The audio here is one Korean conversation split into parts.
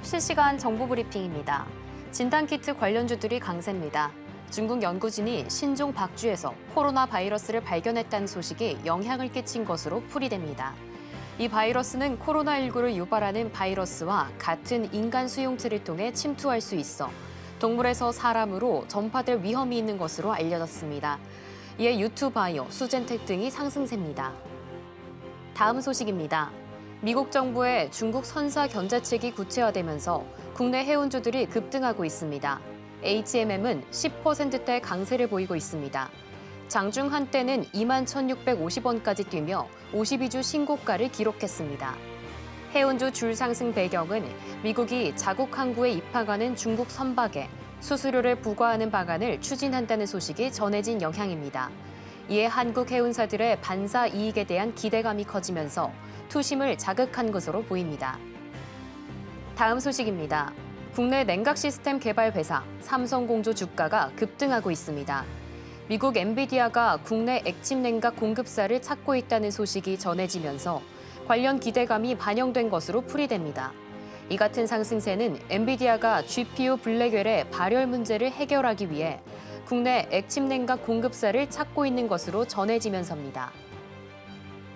실시간 정보 브리핑입니다. 진단키트 관련주들이 강세입니다. 중국 연구진이 신종 박쥐에서 코로나 바이러스를 발견했다는 소식이 영향을 끼친 것으로 풀이됩니다. 이 바이러스는 코로나19를 유발하는 바이러스와 같은 인간 수용체를 통해 침투할 수 있어 동물에서 사람으로 전파될 위험이 있는 것으로 알려졌습니다. 이에 유투바이오, 수젠텍 등이 상승세입니다. 다음 소식입니다. 미국 정부의 중국 선사 견제책이 구체화되면서 국내 해운주들이 급등하고 있습니다. HMM은 10%대 강세를 보이고 있습니다. 장중 한때는 21,650원까지 뛰며 52주 신고가를 기록했습니다. 해운주 줄 상승 배경은 미국이 자국 항구에 입항하는 중국 선박에 수수료를 부과하는 방안을 추진한다는 소식이 전해진 영향입니다. 이에 한국 해운사들의 반사 이익에 대한 기대감이 커지면서 투심을 자극한 것으로 보입니다. 다음 소식입니다. 국내 냉각 시스템 개발 회사 삼성공조 주가가 급등하고 있습니다. 미국 엔비디아가 국내 액침 냉각 공급사를 찾고 있다는 소식이 전해지면서 관련 기대감이 반영된 것으로 풀이됩니다. 이 같은 상승세는 엔비디아가 GPU 블랙웰의 발열 문제를 해결하기 위해 국내 액침 냉각 공급사를 찾고 있는 것으로 전해지면서입니다.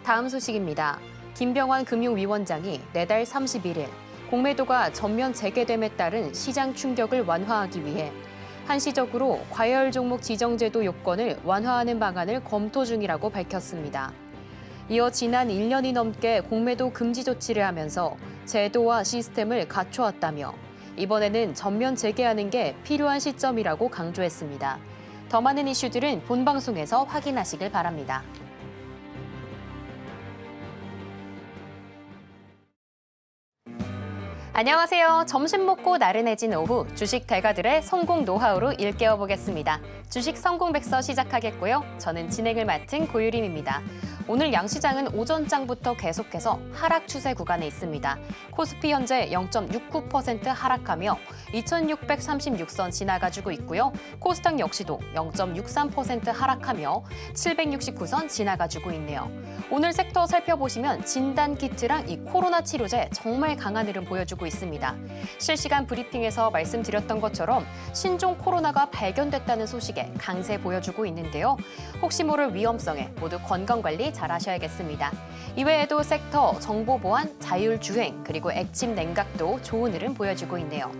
다음 소식입니다. 김병환 금융위원장이 내달 31일 공매도가 전면 재개됨에 따른 시장 충격을 완화하기 위해 한시적으로 과열 종목 지정제도 요건을 완화하는 방안을 검토 중이라고 밝혔습니다. 이어 지난 1년이 넘게 공매도 금지 조치를 하면서 제도와 시스템을 갖춰왔다며 이번에는 전면 재개하는 게 필요한 시점이라고 강조했습니다. 더 많은 이슈들은 본방송에서 확인하시길 바랍니다. 안녕하세요. 점심 먹고 나른해진 오후 주식 대가들의 성공 노하우로 일깨워 보겠습니다. 주식 성공 백서 시작하겠고요. 저는 진행을 맡은 고유림입니다. 오늘 양시장은 오전장부터 계속해서 하락 추세 구간에 있습니다. 코스피 현재 0.69% 하락하며 2636선 지나가지고 있고요. 코스닥 역시도 0.63% 하락하며 769선 지나가지고 있네요. 오늘 섹터 살펴보시면 진단키트랑 이 코로나 치료제 정말 강한 흐름 보여주고 있습니다. 실시간 브리핑에서 말씀드렸던 것처럼 신종 코로나가 발견됐다는 소식에 강세 보여주고 있는데요. 혹시 모를 위험성에 모두 건강관리 잘 하셔야겠습니다. 이외에도 섹터, 정보보안, 자율주행, 그리고 액침 냉각도 좋은 흐름 보여주고 있네요.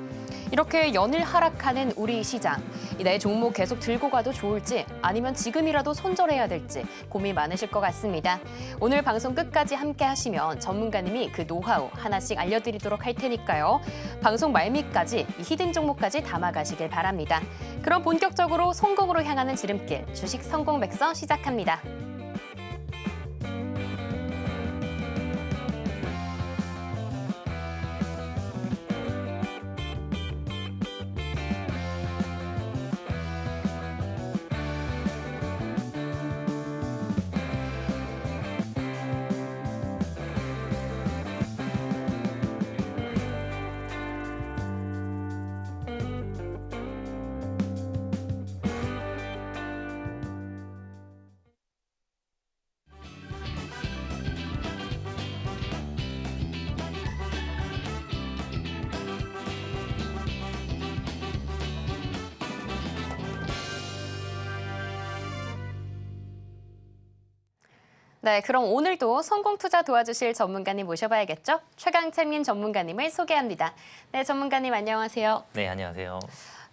이렇게 연일 하락하는 우리 시장, 내 종목 계속 들고 가도 좋을지 아니면 지금이라도 손절해야 될지 고민 많으실 것 같습니다. 오늘 방송 끝까지 함께 하시면 전문가님이 그 노하우 하나씩 알려드리도록 할 테니까요. 방송 말미까지 이 히든 종목까지 담아가시길 바랍니다. 그럼 본격적으로 성공으로 향하는 지름길, 주식 성공 백서 시작합니다. 네, 그럼 오늘도 성공 투자 도와주실 전문가님 모셔봐야겠죠? 최강채민 전문가님을 소개합니다. 네, 전문가님 안녕하세요. 네, 안녕하세요.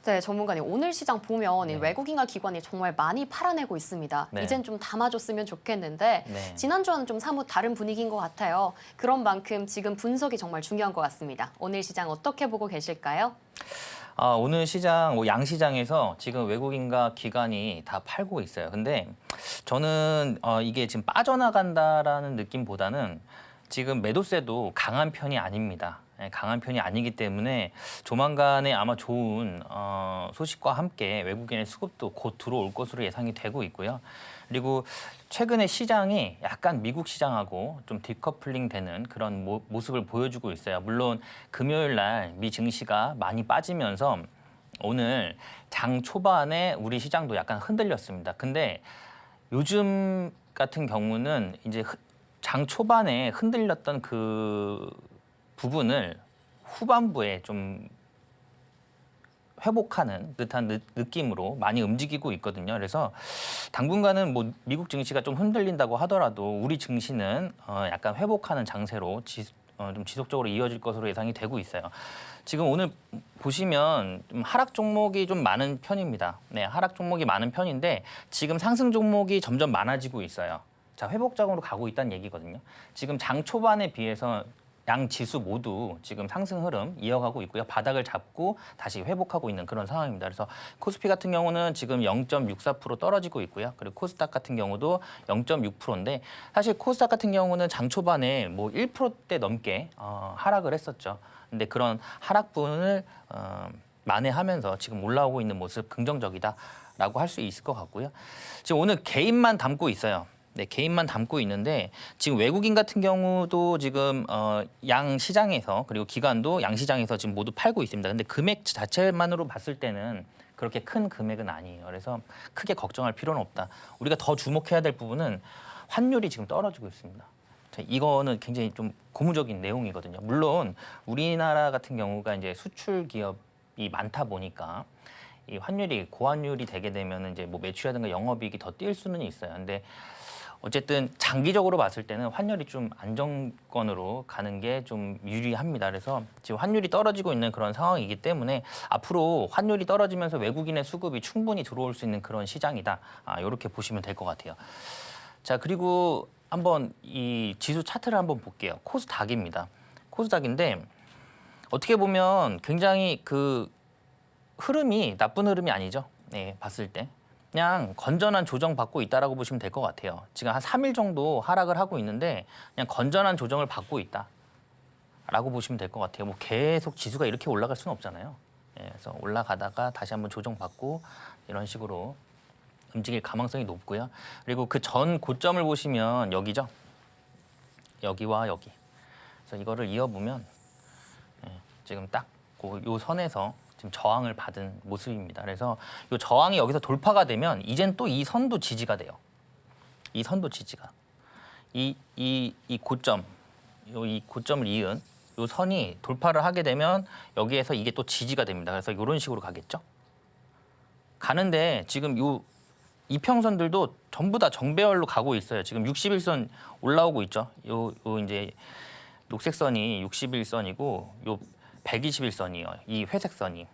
네, 전문가님 오늘 시장 보면 이 네. 외국인과 기관이 정말 많이 팔아내고 있습니다. 네. 이젠 좀 담아줬으면 좋겠는데 네. 지난주와는 좀 사뭇 다른 분위기인 것 같아요. 그런 만큼 지금 분석이 정말 중요한 것 같습니다. 오늘 시장 어떻게 보고 계실까요? 오늘 시장, 양시장에서 지금 외국인과 기관이 다 팔고 있어요. 근데 저는 이게 지금 빠져나간다라는 느낌보다는 지금 매도세도 강한 편이 아닙니다. 강한 편이 아니기 때문에 조만간에 아마 좋은 소식과 함께 외국인의 수급도 곧 들어올 것으로 예상이 되고 있고요. 그리고 최근에 시장이 약간 미국 시장하고 좀 디커플링 되는 그런 모습을 보여주고 있어요. 물론 금요일 날 미 증시가 많이 빠지면서 오늘 장 초반에 우리 시장도 약간 흔들렸습니다. 근데 요즘 같은 경우는 이제 장 초반에 흔들렸던 그 부분을 후반부에 좀 회복하는 듯한 느낌으로 많이 움직이고 있거든요. 그래서 당분간은 뭐 미국 증시가 좀 흔들린다고 하더라도 우리 증시는 약간 회복하는 장세로 좀 지속적으로 이어질 것으로 예상이 되고 있어요. 지금 오늘 보시면 좀 하락 종목이 좀 많은 편입니다. 네, 하락 종목이 많은 편인데 지금 상승 종목이 점점 많아지고 있어요. 자, 회복적으로 가고 있다는 얘기거든요. 지금 장 초반에 비해서 양 지수 모두 지금 상승 흐름 이어가고 있고요. 바닥을 잡고 다시 회복하고 있는 그런 상황입니다. 그래서 코스피 같은 경우는 지금 0.64% 떨어지고 있고요. 그리고 코스닥 같은 경우도 0.6%인데 사실 코스닥 같은 경우는 장 초반에 뭐 1%대 넘게 하락을 했었죠. 근데 그런 하락분을 만회하면서 지금 올라오고 있는 모습 긍정적이다라고 할 수 있을 것 같고요. 지금 오늘 개인만 담고 있어요. 네, 개인만 담고 있는데 지금 외국인 같은 경우도 지금 양 시장에서 그리고 기관도 양 시장에서 지금 모두 팔고 있습니다. 근데 금액 자체만으로 봤을 때는 그렇게 큰 금액은 아니에요. 그래서 크게 걱정할 필요는 없다. 우리가 더 주목해야 될 부분은 환율이 지금 떨어지고 있습니다. 자, 이거는 굉장히 좀 고무적인 내용이거든요. 물론 우리나라 같은 경우가 이제 수출 기업이 많다 보니까 이 환율이 고환율이 되게 되면 이제 뭐 매출이라든가 영업이익이 더 뛸 수는 있어요. 근데 어쨌든 장기적으로 봤을 때는 환율이 좀 안정권으로 가는 게 좀 유리합니다. 그래서 지금 환율이 떨어지고 있는 그런 상황이기 때문에 앞으로 환율이 떨어지면서 외국인의 수급이 충분히 들어올 수 있는 그런 시장이다. 이렇게 보시면 될 것 같아요. 자, 그리고 한번 이 지수 차트를 한번 볼게요. 코스닥입니다. 코스닥인데 어떻게 보면 굉장히 그 흐름이 나쁜 흐름이 아니죠. 네, 봤을 때. 그냥 건전한 조정 받고 있다라고 보시면 될 것 같아요. 지금 한 3일 정도 하락을 하고 있는데 그냥 건전한 조정을 받고 있다라고 보시면 될 것 같아요. 뭐 계속 지수가 이렇게 올라갈 수는 없잖아요. 예, 그래서 올라가다가 다시 한번 조정받고 이런 식으로 움직일 가망성이 높고요. 그리고 그 전 고점을 보시면 여기죠. 여기와 여기. 그래서 이거를 이어보면 지금 딱 요 선에서 지금 저항을 받은 모습입니다. 그래서 이 저항이 여기서 돌파가 되면 이젠 또 이 선도 지지가 돼요. 이 선도 지지가. 이 고점, 이 고점을 이은 이 선이 돌파를 하게 되면 여기에서 이게 또 지지가 됩니다. 그래서 이런 식으로 가겠죠. 가는데 지금 요 이평선들도 전부 다 정배열로 가고 있어요. 지금 60일선 올라오고 있죠. 요 이제 녹색 선이 60일선이고 요 120일선이요. 이 회색 선이.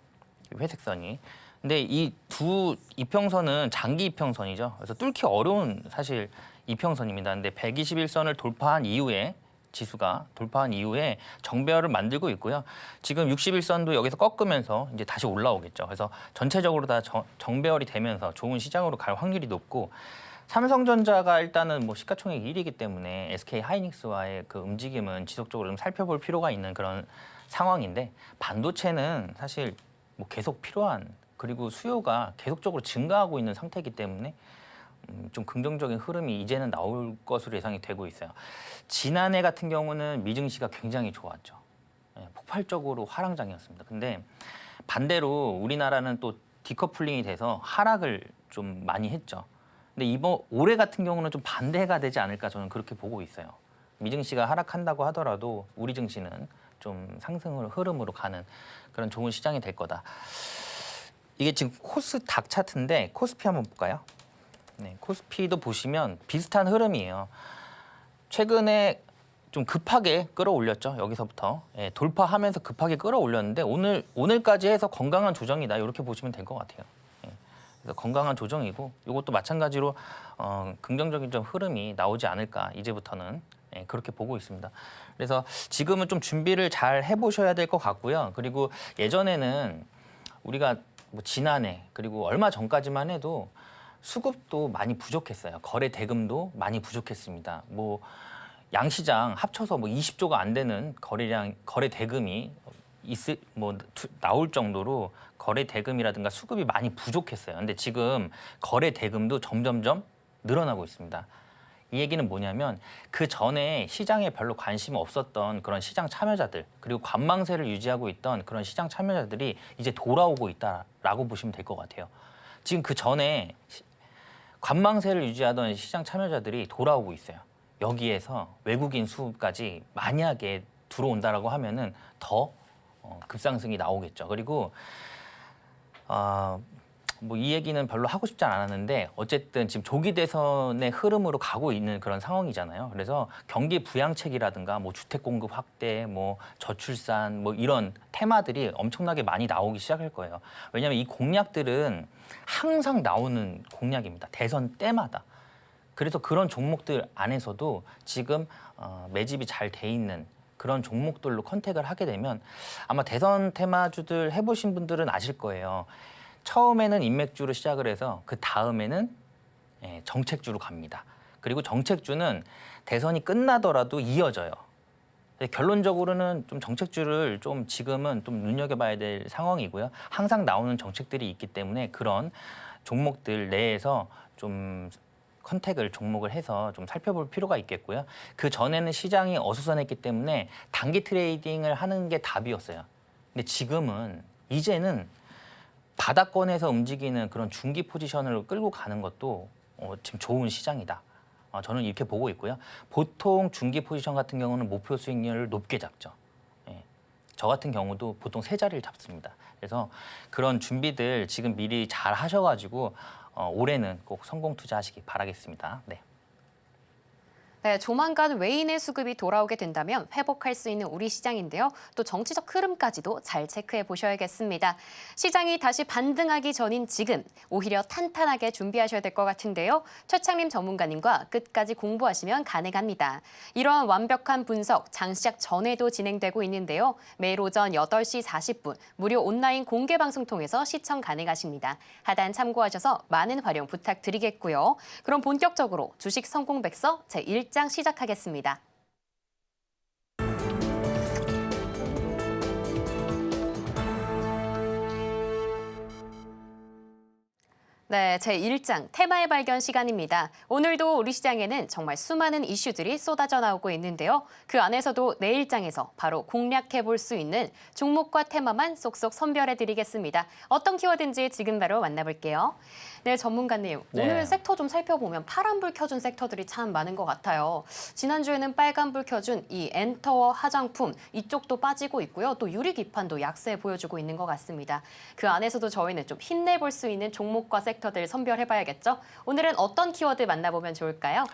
근데 이 두 이평선은 장기 이평선이죠. 그래서 뚫기 어려운 사실 이평선입니다. 근데 121선을 돌파한 이후에 지수가 돌파한 이후에 정배열을 만들고 있고요. 지금 61선도 여기서 꺾으면서 이제 다시 올라오겠죠. 그래서 전체적으로 다 정배열이 되면서 좋은 시장으로 갈 확률이 높고 삼성전자가 일단은 뭐 시가총액 1위이기 때문에 SK 하이닉스와의 그 움직임은 지속적으로 좀 살펴볼 필요가 있는 그런 상황인데 반도체는 사실 뭐 계속 필요한 그리고 수요가 계속적으로 증가하고 있는 상태이기 때문에 좀 긍정적인 흐름이 이제는 나올 것으로 예상이 되고 있어요. 지난해 같은 경우는 미증시가 굉장히 좋았죠. 폭발적으로 하락장이었습니다. 근데 반대로 우리나라는 또 디커플링이 돼서 하락을 좀 많이 했죠. 근데 올해 같은 경우는 좀 반대가 되지 않을까 저는 그렇게 보고 있어요. 미증시가 하락한다고 하더라도 우리 증시는 좀 상승 흐름으로 가는 그런 좋은 시장이 될 거다. 이게 지금 코스닥 차트인데 코스피 한번 볼까요? 네, 코스피도 보시면 비슷한 흐름이에요. 최근에 좀 급하게 끌어올렸죠. 여기서부터 돌파하면서 급하게 끌어올렸는데 오늘까지 해서 건강한 조정이다. 이렇게 보시면 될 것 같아요. 그래서 건강한 조정이고 이것도 마찬가지로 긍정적인 좀 흐름이 나오지 않을까 이제부터는 그렇게 보고 있습니다. 그래서 지금은 좀 준비를 잘 해보셔야 될 것 같고요. 그리고 예전에는 우리가 뭐 지난해 그리고 얼마 전까지만 해도 수급도 많이 부족했어요. 거래 대금도 많이 부족했습니다. 뭐 양시장 합쳐서 뭐 20조가 안 되는 거래 대금이 나올 정도로 거래 대금이라든가 수급이 많이 부족했어요. 근데 지금 거래 대금도 점점점 늘어나고 있습니다. 이 얘기는 뭐냐면 그 전에 시장에 별로 관심 없었던 그런 시장 참여자들 그리고 관망세를 유지하고 있던 그런 시장 참여자들이 이제 돌아오고 있다라고 보시면 될 것 같아요. 지금 그 전에 관망세를 유지하던 시장 참여자들이 돌아오고 있어요. 여기에서 외국인 수급까지 만약에 들어온다라고 하면은 더 급상승이 나오겠죠. 그리고 뭐 이 얘기는 별로 하고 싶지 않았는데 어쨌든 지금 조기 대선의 흐름으로 가고 있는 그런 상황이잖아요. 그래서 경기 부양책이라든가 뭐 주택 공급 확대, 뭐 저출산, 뭐 이런 테마들이 엄청나게 많이 나오기 시작할 거예요. 왜냐하면 이 공약들은 항상 나오는 공약입니다. 대선 때마다. 그래서 그런 종목들 안에서도 지금 매집이 잘 돼 있는 그런 종목들로 컨택을 하게 되면 아마 대선 테마주들 해보신 분들은 아실 거예요. 처음에는 인맥주로 시작을 해서 그 다음에는 정책주로 갑니다. 그리고 정책주는 대선이 끝나더라도 이어져요. 결론적으로는 좀 정책주를 좀 지금은 좀 눈여겨봐야 될 상황이고요. 항상 나오는 정책들이 있기 때문에 그런 종목들 내에서 좀 컨택을 종목을 해서 좀 살펴볼 필요가 있겠고요. 그 전에는 시장이 어수선했기 때문에 단기 트레이딩을 하는 게 답이었어요. 근데 지금은 이제는 바닥권에서 움직이는 그런 중기 포지션을 끌고 가는 것도 지금 좋은 시장이다. 저는 이렇게 보고 있고요. 보통 중기 포지션 같은 경우는 목표 수익률을 높게 잡죠. 저 같은 경우도 보통 세 자리를 잡습니다. 그래서 그런 준비들 지금 미리 잘 하셔가지고 올해는 꼭 성공 투자하시기 바라겠습니다. 네. 네, 조만간 외인의 수급이 돌아오게 된다면 회복할 수 있는 우리 시장인데요. 또 정치적 흐름까지도 잘 체크해 보셔야겠습니다. 시장이 다시 반등하기 전인 지금 오히려 탄탄하게 준비하셔야 될 것 같은데요. 최창림 전문가님과 끝까지 공부하시면 가능합니다. 이러한 완벽한 분석 장시작 전에도 진행되고 있는데요. 매일 오전 8시 40분 무료 온라인 공개 방송 통해서 시청 가능하십니다. 하단 참고하셔서 많은 활용 부탁드리겠고요. 그럼 본격적으로 주식 성공 백서 제1장 시작하겠습니다. 네, 제1장 테마의 발견 시간입니다. 오늘도 우리 시장에는 정말 수많은 이슈들이 쏟아져 나오고 있는데요. 그 안에서도 내일장에서 바로 공략해볼 수 있는 종목과 테마만 쏙쏙 선별해드리겠습니다. 어떤 키워드인지 지금 바로 만나볼게요. 네, 전문가님. 네. 오늘 섹터 좀 살펴보면 파란불 켜준 섹터들이 참 많은 것 같아요. 지난주에는 빨간불 켜준 이 엔터워 화장품 이쪽도 빠지고 있고요. 또 유리기판도 약세 보여주고 있는 것 같습니다. 그 안에서도 저희는 좀 힘내볼 수 있는 종목과 섹터들 선별해봐야겠죠. 오늘은 어떤 키워드 만나보면 좋을까요?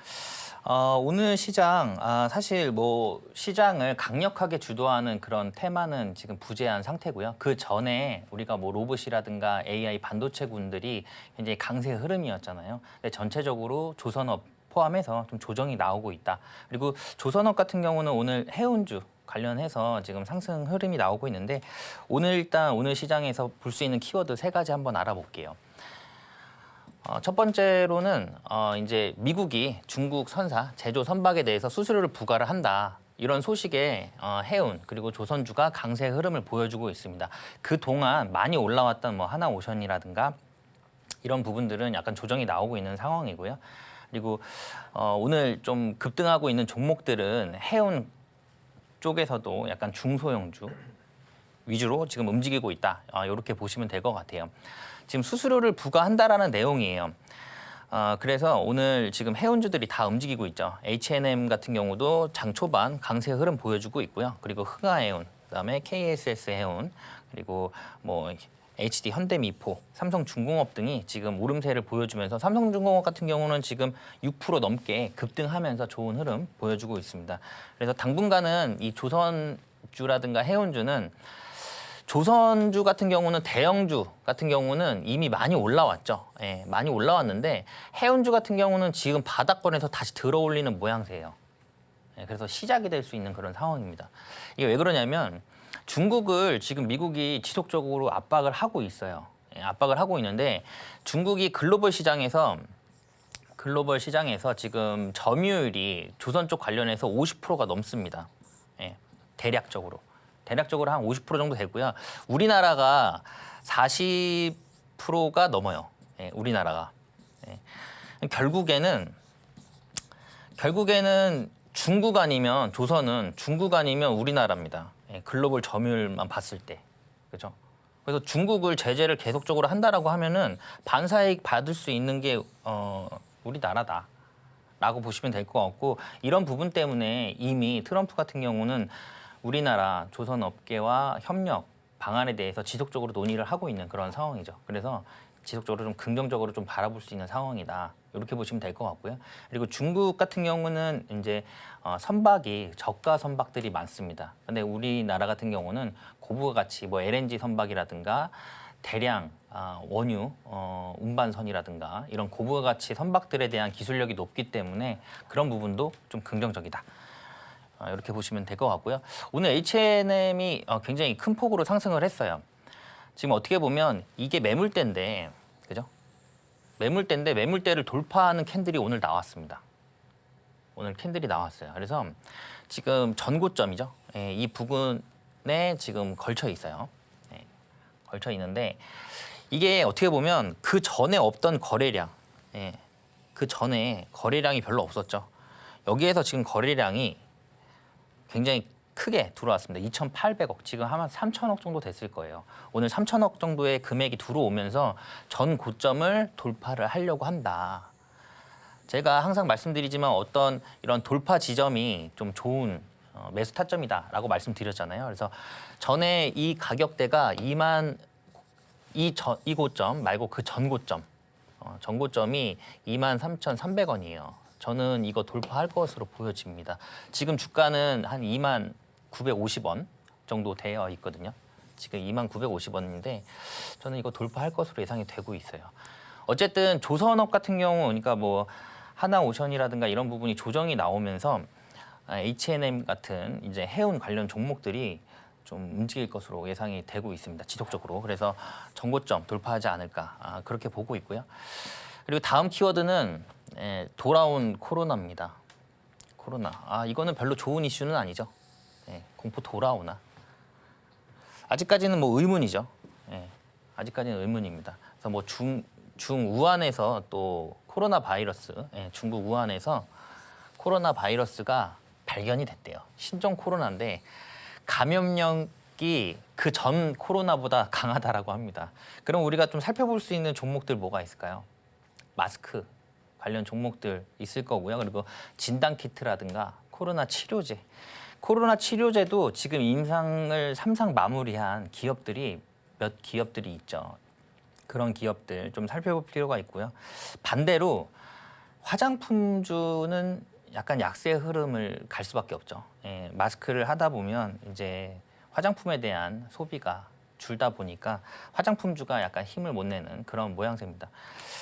오늘 시장 사실 뭐 시장을 강력하게 주도하는 그런 테마는 지금 부재한 상태고요. 그 전에 우리가 뭐 로봇이라든가 AI 반도체군들이 굉장히 강세 흐름이었잖아요. 근데 전체적으로 조선업 포함해서 좀 조정이 나오고 있다. 그리고 조선업 같은 경우는 오늘 해운주 관련해서 지금 상승 흐름이 나오고 있는데 일단 오늘 시장에서 볼 수 있는 키워드 3가지 한번 알아볼게요. 첫 번째로는 이제 미국이 중국 선사 제조 선박에 대해서 수수료를 부과를 한다. 이런 소식에 해운 그리고 조선주가 강세 흐름을 보여주고 있습니다. 그 동안 많이 올라왔던 뭐 하나오션이라든가 이런 부분들은 약간 조정이 나오고 있는 상황이고요. 그리고 오늘 좀 급등하고 있는 종목들은 해운 쪽에서도 약간 중소형주 위주로 지금 움직이고 있다. 이렇게 보시면 될 것 같아요. 지금 수수료를 부과한다라는 내용이에요. 그래서 오늘 지금 해운주들이 다 움직이고 있죠. H&M 같은 경우도 장 초반 강세 흐름 보여주고 있고요. 그리고 흥하해운, 그다음에 KSS 해운, 그리고 뭐 HD 현대미포, 삼성중공업 등이 지금 오름세를 보여주면서 삼성중공업 같은 경우는 지금 6% 넘게 급등하면서 좋은 흐름 보여주고 있습니다. 그래서 당분간은 이 조선주라든가 해운주는 조선주 같은 경우는 대형주 같은 경우는 이미 많이 올라왔죠. 많이 올라왔는데 해운주 같은 경우는 지금 바닥권에서 다시 들어올리는 모양새예요. 그래서 시작이 될 수 있는 그런 상황입니다. 이게 왜 그러냐면 중국을 지금 미국이 지속적으로 압박을 하고 있어요. 압박을 하고 있는데 중국이 글로벌 시장에서 지금 점유율이 조선 쪽 관련해서 50%가 넘습니다. 대략적으로 한 50% 정도 되고요. 우리나라가 40%가 넘어요. 우리나라가. 결국에는 중국 아니면 조선은 중국 아니면 우리나라입니다. 글로벌 점유율만 봤을 때. 그죠? 그래서 중국을 제재를 계속적으로 한다라고 하면은 반사이익 받을 수 있는 게 우리나라다라고 보시면 될 것 같고 이런 부분 때문에 이미 트럼프 같은 경우는 우리나라 조선업계와 협력 방안에 대해서 지속적으로 논의를 하고 있는 그런 상황이죠. 그래서 지속적으로 좀 긍정적으로 좀 바라볼 수 있는 상황이다. 이렇게 보시면 될 것 같고요. 그리고 중국 같은 경우는 이제 선박이 저가 선박들이 많습니다. 근데 우리나라 같은 경우는 고부가 가치 뭐 LNG 선박이라든가 대량 원유 운반선이라든가 이런 고부가 가치 선박들에 대한 기술력이 높기 때문에 그런 부분도 좀 긍정적이다. 이렇게 보시면 될 것 같고요. 오늘 H&M이 굉장히 큰 폭으로 상승을 했어요. 지금 어떻게 보면 이게 매물대인데, 그죠? 매물대인데 매물대를 돌파하는 캔들이 오늘 나왔습니다. 오늘 캔들이 나왔어요. 그래서 지금 전고점이죠. 예, 이 부근에 지금 걸쳐 있어요. 예, 걸쳐 있는데 이게 어떻게 보면 그 전에 없던 거래량, 예, 그 전에 거래량이 별로 없었죠. 여기에서 지금 거래량이 굉장히 크게 들어왔습니다. 2,800억, 지금 아마 3,000억 정도 됐을 거예요. 오늘 3,000억 정도의 금액이 들어오면서 전 고점을 돌파를 하려고 한다. 제가 항상 말씀드리지만 어떤 이런 돌파 지점이 좀 좋은 매수 타점이다라고 말씀드렸잖아요. 그래서 전에 이 가격대가 이 고점 말고 그 전 고점, 전고점이 23,300원이에요. 저는 이거 돌파할 것으로 보여집니다. 지금 주가는 한 2950원 정도 되어 있거든요. 지금 2950원인데 저는 이거 돌파할 것으로 예상이 되고 있어요. 어쨌든 조선업 같은 경우, 그러니까 뭐 하나오션이라든가 이런 부분이 조정이 나오면서 H&M 같은 이제 해운 관련 종목들이 좀 움직일 것으로 예상이 되고 있습니다. 지속적으로. 그래서 전고점 돌파하지 않을까 그렇게 보고 있고요. 그리고 다음 키워드는 돌아온 코로나입니다. 코로나. 이거는 별로 좋은 이슈는 아니죠. 공포 돌아오나? 아직까지는 뭐 의문이죠. 아직까지는 의문입니다. 그래서 뭐 중우한에서 또 코로나 바이러스, 중국 우한에서 코로나 바이러스가 발견이 됐대요. 신종 코로나인데 감염력이 그 전 코로나보다 강하다라고 합니다. 그럼 우리가 좀 살펴볼 수 있는 종목들 뭐가 있을까요? 마스크 관련 종목들 있을 거고요. 그리고 진단 키트라든가 코로나 치료제. 코로나 치료제도 지금 임상을 3상 마무리한 기업들이 몇 기업들이 있죠. 그런 기업들 좀 살펴볼 필요가 있고요. 반대로 화장품주는 약간 약세 흐름을 갈 수밖에 없죠. 마스크를 하다 보면 이제 화장품에 대한 소비가 줄다 보니까 화장품주가 약간 힘을 못 내는 그런 모양새입니다.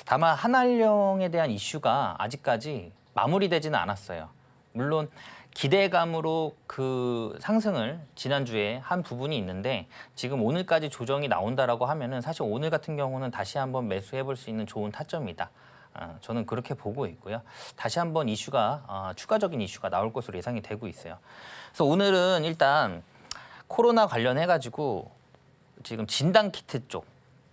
다만 한알령에 대한 이슈가 아직까지 마무리되지는 않았어요. 물론 기대감으로 그 상승을 지난주에 한 부분이 있는데 지금 오늘까지 조정이 나온다라고 하면은 사실 오늘 같은 경우는 다시 한번 매수해 볼 수 있는 좋은 타점이다. 저는 그렇게 보고 있고요. 다시 한번 이슈가 추가적인 이슈가 나올 것으로 예상이 되고 있어요. 그래서 오늘은 일단 코로나 관련해 가지고 지금 진단 키트 쪽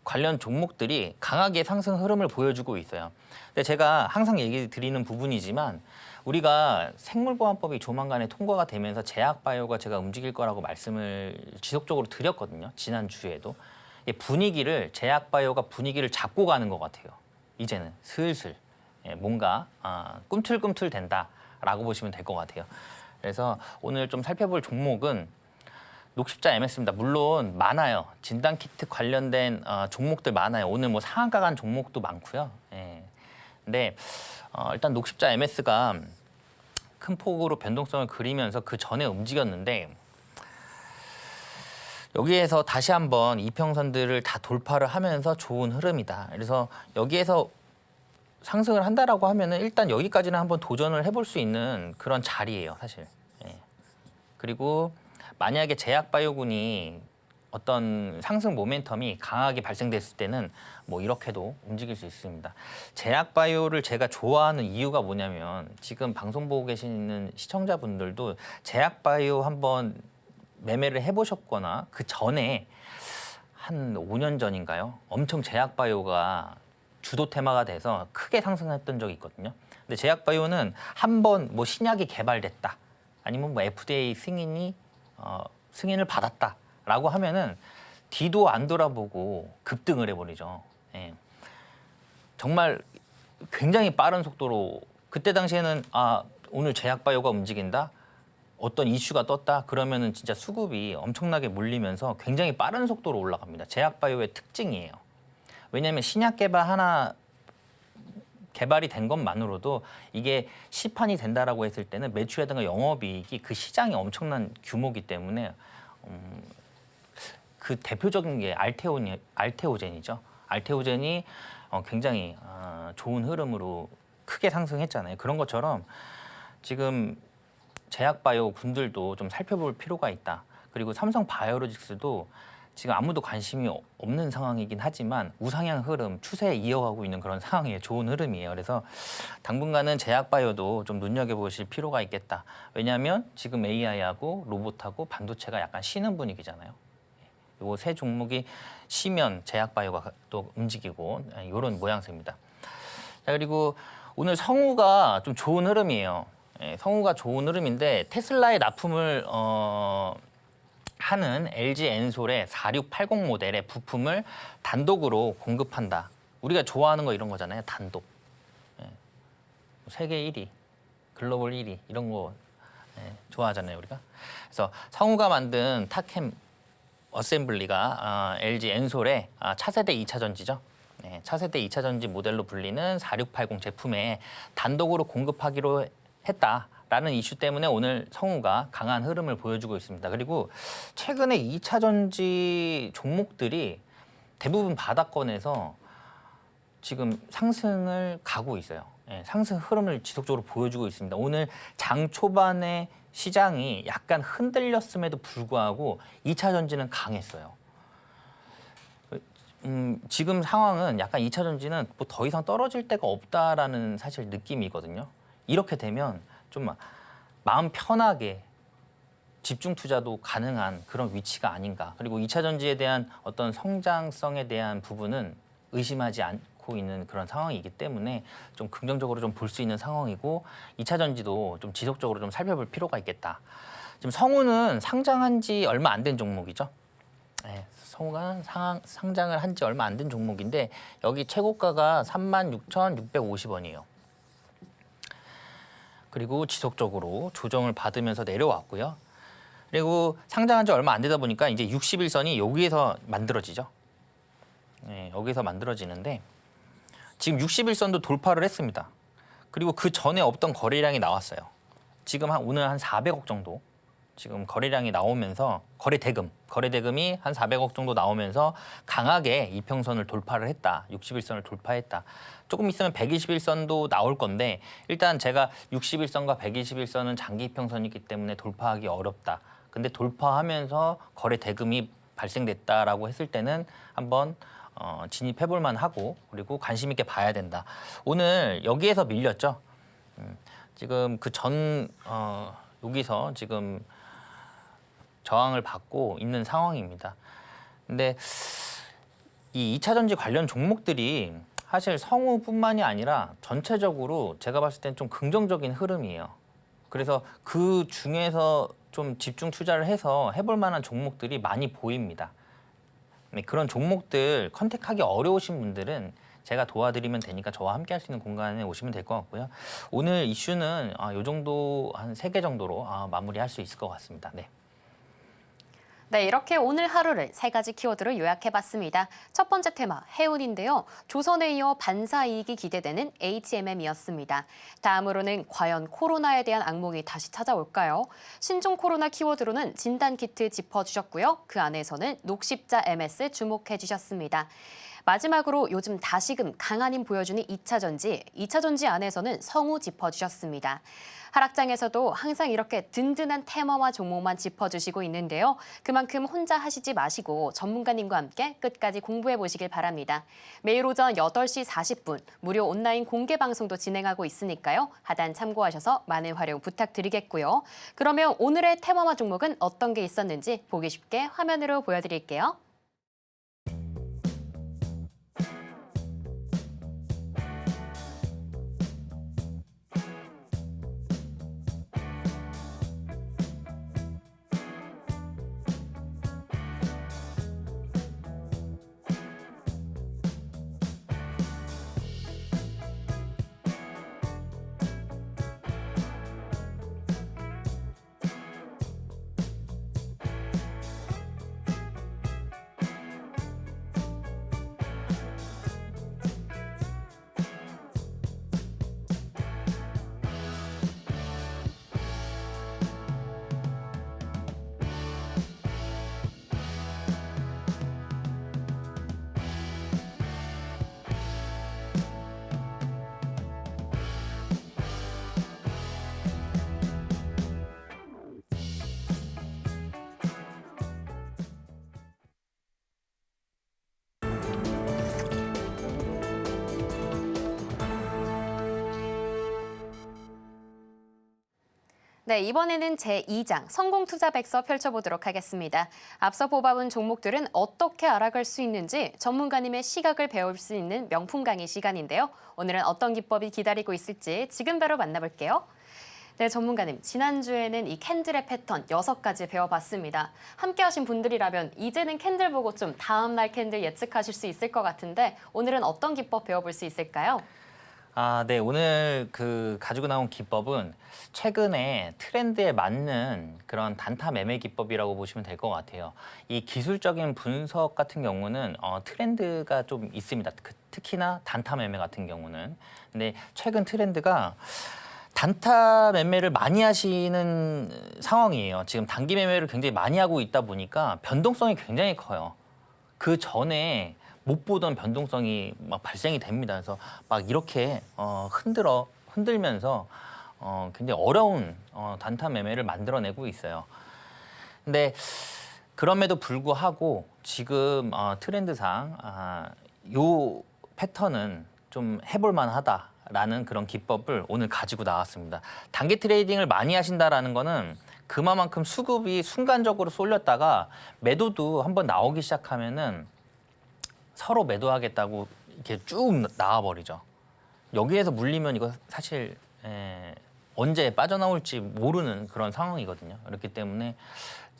관련 종목들이 강하게 상승 흐름을 보여주고 있어요. 근데 제가 항상 얘기 드리는 부분이지만 우리가 생물보안법이 조만간에 통과가 되면서 제약바이오가 제가 움직일 거라고 말씀을 지속적으로 드렸거든요. 지난주에도. 분위기를 제약바이오가 분위기를 잡고 가는 것 같아요. 이제는 슬슬 뭔가 꿈틀꿈틀 된다라고 보시면 될 것 같아요. 그래서 오늘 좀 살펴볼 종목은 녹십자 MS입니다. 물론 많아요. 진단키트 관련된 종목들 많아요. 오늘 뭐 상한가 간 종목도 많고요. 근데 일단 녹십자 MS가 큰 폭으로 변동성을 그리면서 그 전에 움직였는데 여기에서 다시 한번 이평선들을 다 돌파를 하면서 좋은 흐름이다. 그래서 여기에서 상승을 한다라고 하면은 일단 여기까지는 한번 도전을 해볼 수 있는 그런 자리예요, 사실. 그리고 만약에 제약바이오군이 어떤 상승 모멘텀이 강하게 발생됐을 때는 뭐 이렇게도 움직일 수 있습니다. 제약바이오를 제가 좋아하는 이유가 뭐냐면 지금 방송 보고 계시는 시청자분들도 제약바이오 한번 매매를 해보셨거나 그 전에 한 5년 전인가요? 엄청 제약바이오가 주도 테마가 돼서 크게 상승했던 적이 있거든요. 근데 제약바이오는 한번 뭐 신약이 개발됐다 아니면 뭐 FDA 승인을 받았다라고 하면은 뒤도 안 돌아보고 급등을 해버리죠. 정말 굉장히 빠른 속도로 그때 당시에는 오늘 제약바이오가 움직인다. 어떤 이슈가 떴다 그러면은 진짜 수급이 엄청나게 몰리면서 굉장히 빠른 속도로 올라갑니다. 제약바이오의 특징이에요. 왜냐하면 신약 개발 하나 개발이 된 것만으로도 이게 시판이 된다라고 했을 때는 매출이라든가 영업이익이 그 시장이 엄청난 규모이기 때문에 그 대표적인 게 알테오젠이죠. 알테오젠이 굉장히 좋은 흐름으로 크게 상승했잖아요. 그런 것처럼 지금 제약바이오 군들도 좀 살펴볼 필요가 있다. 그리고 삼성바이오로직스도 지금 아무도 관심이 없는 상황이긴 하지만 우상향 흐름, 추세 이어가고 있는 그런 상황이에요. 좋은 흐름이에요. 그래서 당분간은 제약바이오도 좀 눈여겨보실 필요가 있겠다. 왜냐하면 지금 AI하고 로봇하고 반도체가 약간 쉬는 분위기잖아요. 요 세 종목이 쉬면 제약바이오가 또 움직이고 이런 모양새입니다. 자, 그리고 오늘 성우가 좀 좋은 흐름이에요. 성우가 좋은 흐름인데 테슬라의 납품을 하는 LG 엔솔의 4680 모델의 부품을 단독으로 공급한다. 우리가 좋아하는 거 이런 거잖아요. 단독. 세계 1위, 글로벌 1위 이런 거 좋아하잖아요. 우리가. 그래서 성우가 만든 타캠 어셈블리가 LG 엔솔의 차세대 2차 전지죠. 차세대 2차 전지 모델로 불리는 4680 제품에 단독으로 공급하기로 했다라는 이슈 때문에 오늘 성우가 강한 흐름을 보여주고 있습니다. 그리고 최근에 2차 전지 종목들이 대부분 바닥권에서 지금 상승을 가고 있어요. 상승 흐름을 지속적으로 보여주고 있습니다. 오늘 장 초반에 시장이 약간 흔들렸음에도 불구하고 2차 전지는 강했어요. 지금 상황은 약간 2차 전지는 뭐 더 이상 떨어질 데가 없다라는 사실 느낌이거든요. 이렇게 되면 좀 마음 편하게 집중 투자도 가능한 그런 위치가 아닌가. 그리고 2차 전지에 대한 어떤 성장성에 대한 부분은 의심하지 않고 있는 그런 상황이기 때문에 좀 긍정적으로 좀 볼 수 있는 상황이고 2차 전지도 좀 지속적으로 좀 살펴볼 필요가 있겠다. 지금 성우는 상장한 지 얼마 안 된 종목이죠. 성우가 상장을 한 지 얼마 안 된 종목인데 여기 최고가가 36,650원이에요. 그리고 지속적으로 조정을 받으면서 내려왔고요. 그리고 상장한 지 얼마 안 되다 보니까 이제 60일선이 여기에서 만들어지죠. 여기서 만들어지는데 지금 60일선도 돌파를 했습니다. 그리고 그 전에 없던 거래량이 나왔어요. 지금 오늘 한 400억 정도 지금 거래량이 나오면서 거래대금이 한 400억 정도 나오면서 강하게 이평선을 돌파를 했다. 60일선을 돌파했다. 조금 있으면 120일선도 나올 건데 일단 제가 60일선과 120일선은 장기 이평선이기 때문에 돌파하기 어렵다. 근데 돌파하면서 거래대금이 발생됐다라고 했을 때는 한번 진입해볼 만하고 그리고 관심 있게 봐야 된다. 오늘 여기에서 밀렸죠. 지금 여기서 지금 저항을 받고 있는 상황입니다. 근데 이 2차 전지 관련 종목들이 사실 성우뿐만이 아니라 전체적으로 제가 봤을 땐 좀 긍정적인 흐름이에요. 그래서 그 중에서 좀 집중 투자를 해서 해볼 만한 종목들이 많이 보입니다. 그런 종목들 컨택하기 어려우신 분들은 제가 도와드리면 되니까 저와 함께 할 수 있는 공간에 오시면 될 것 같고요. 오늘 이슈는 이 정도 한 3개 정도로 마무리할 수 있을 것 같습니다. 네. 네, 이렇게 오늘 하루를 3가지 키워드로 요약해봤습니다. 첫 번째 테마, 해운인데요. 조선에 이어 반사이익이 기대되는 HMM이었습니다. 다음으로는 과연 코로나에 대한 악몽이 다시 찾아올까요? 신종 코로나 키워드로는 진단키트 짚어주셨고요. 그 안에서는 녹십자 MS 주목해주셨습니다. 마지막으로 요즘 다시금 강한 힘 보여주는 2차 전지 안에서는 성우 짚어주셨습니다. 하락장에서도 항상 이렇게 든든한 테마와 종목만 짚어주시고 있는데요. 그만큼 혼자 하시지 마시고 전문가님과 함께 끝까지 공부해 보시길 바랍니다. 매일 오전 8시 40분 무료 온라인 공개 방송도 진행하고 있으니까요. 하단 참고하셔서 많은 활용 부탁드리겠고요. 그러면 오늘의 테마와 종목은 어떤 게 있었는지 보기 쉽게 화면으로 보여드릴게요. 네, 이번에는 제2장 성공투자백서 펼쳐보도록 하겠습니다. 앞서 뽑아온 종목들은 어떻게 알아갈 수 있는지 전문가님의 시각을 배울 수 있는 명품 강의 시간인데요. 오늘은 어떤 기법이 기다리고 있을지 지금 바로 만나볼게요. 네, 전문가님, 지난주에는 이 캔들의 패턴 6가지 배워봤습니다. 함께 하신 분들이라면 이제는 캔들 보고 좀 다음 날 캔들 예측하실 수 있을 것 같은데 오늘은 어떤 기법 배워볼 수 있을까요? 네. 오늘 가지고 나온 기법은 최근에 트렌드에 맞는 그런 단타 매매 기법이라고 보시면 될 것 같아요. 이 기술적인 분석 같은 경우는 트렌드가 좀 있습니다. 특히나 단타 매매 같은 경우는. 근데 최근 트렌드가 단타 매매를 많이 하시는 상황이에요. 지금 단기 매매를 굉장히 많이 하고 있다 보니까 변동성이 굉장히 커요. 그 전에 못 보던 변동성이 막 발생이 됩니다. 그래서 막 이렇게 흔들면서 굉장히 어려운 단타 매매를 만들어내고 있어요. 근데 그럼에도 불구하고 지금 트렌드상 요 패턴은 좀 해볼 만하다라는 그런 기법을 오늘 가지고 나왔습니다. 단기 트레이딩을 많이 하신다라는 거는 그만큼 수급이 순간적으로 쏠렸다가 매도도 한번 나오기 시작하면은 서로 매도하겠다고 이렇게 쭉 나와버리죠. 여기에서 물리면 이거 사실 언제 빠져나올지 모르는 그런 상황이거든요. 그렇기 때문에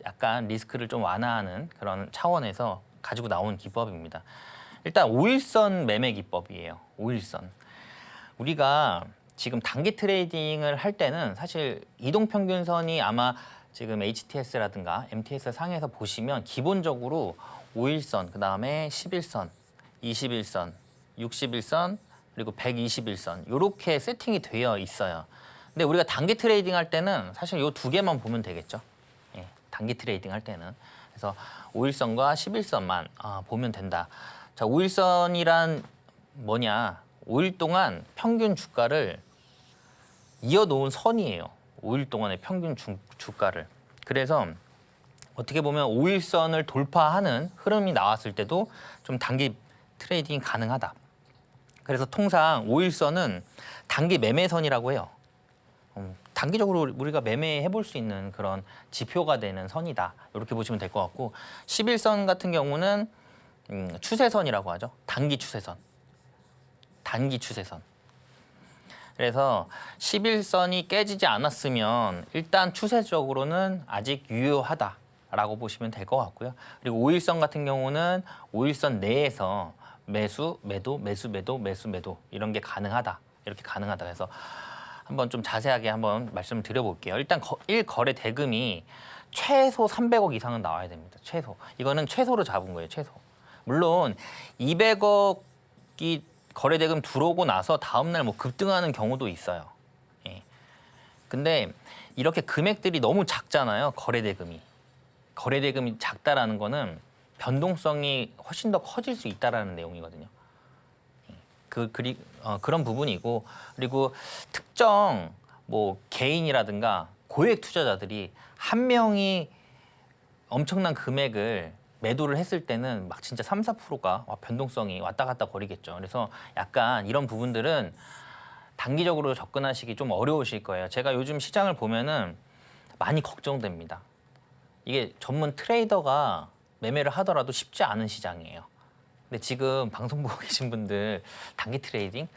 약간 리스크를 좀 완화하는 그런 차원에서 가지고 나온 기법입니다. 일단 5일선 매매 기법이에요. 5일선. 우리가 지금 단기 트레이딩을 할 때는 사실 이동평균선이 아마 지금 HTS라든가 MTS 상에서 보시면 기본적으로 5일선, 그 다음에 11선, 21선, 61선, 그리고 121선 이렇게 세팅이 되어 있어요. 근데 우리가 단기 트레이딩 할 때는 사실 이 두 개만 보면 되겠죠. 예, 단기 트레이딩 할 때는. 그래서 5일선과 11선만 보면 된다. 자, 5일선이란 뭐냐? 5일 동안 평균 주가를 이어놓은 선이에요. 5일 동안의 평균 주가를. 그래서 어떻게 보면 5일선을 돌파하는 흐름이 나왔을 때도 좀 단기 트레이딩이 가능하다. 그래서 통상 5일선은 단기 매매선이라고 해요. 단기적으로 우리가 매매해 볼 수 있는 그런 지표가 되는 선이다. 이렇게 보시면 될 것 같고 11선 같은 경우는 추세선이라고 하죠. 단기 추세선. 단기 추세선. 그래서 11선이 깨지지 않았으면 일단 추세적으로는 아직 유효하다. 라고 보시면 될 것 같고요. 그리고 5일선 같은 경우는 5일선 내에서 매수, 매도, 매수, 매도, 매수, 매도 이런 게 가능하다. 이렇게 가능하다. 그래서 한번 좀 자세하게 한번 말씀을 드려볼게요. 일단 1거래 대금이 최소 300억 이상은 나와야 됩니다. 최소. 이거는 최소로 잡은 거예요. 최소. 물론 200억이 거래 대금 들어오고 나서 다음날 뭐 급등하는 경우도 있어요. 예. 근데 이렇게 금액들이 너무 작잖아요. 거래 대금이. 거래 대금이 작다라는 거는 변동성이 훨씬 더 커질 수 있다라는 내용이거든요. 그런 부분이고 그리고 특정 뭐 개인이라든가 고액 투자자들이 한 명이 엄청난 금액을 매도를 했을 때는 막 진짜 3, 4%가 변동성이 왔다 갔다 거리겠죠. 그래서 약간 이런 부분들은 단기적으로 접근하시기 좀 어려우실 거예요. 제가 요즘 시장을 보면은 많이 걱정됩니다. 이게 전문 트레이더가 매매를 하더라도 쉽지 않은 시장이에요. 근데 지금 방송 보고 계신 분들 단기 트레이딩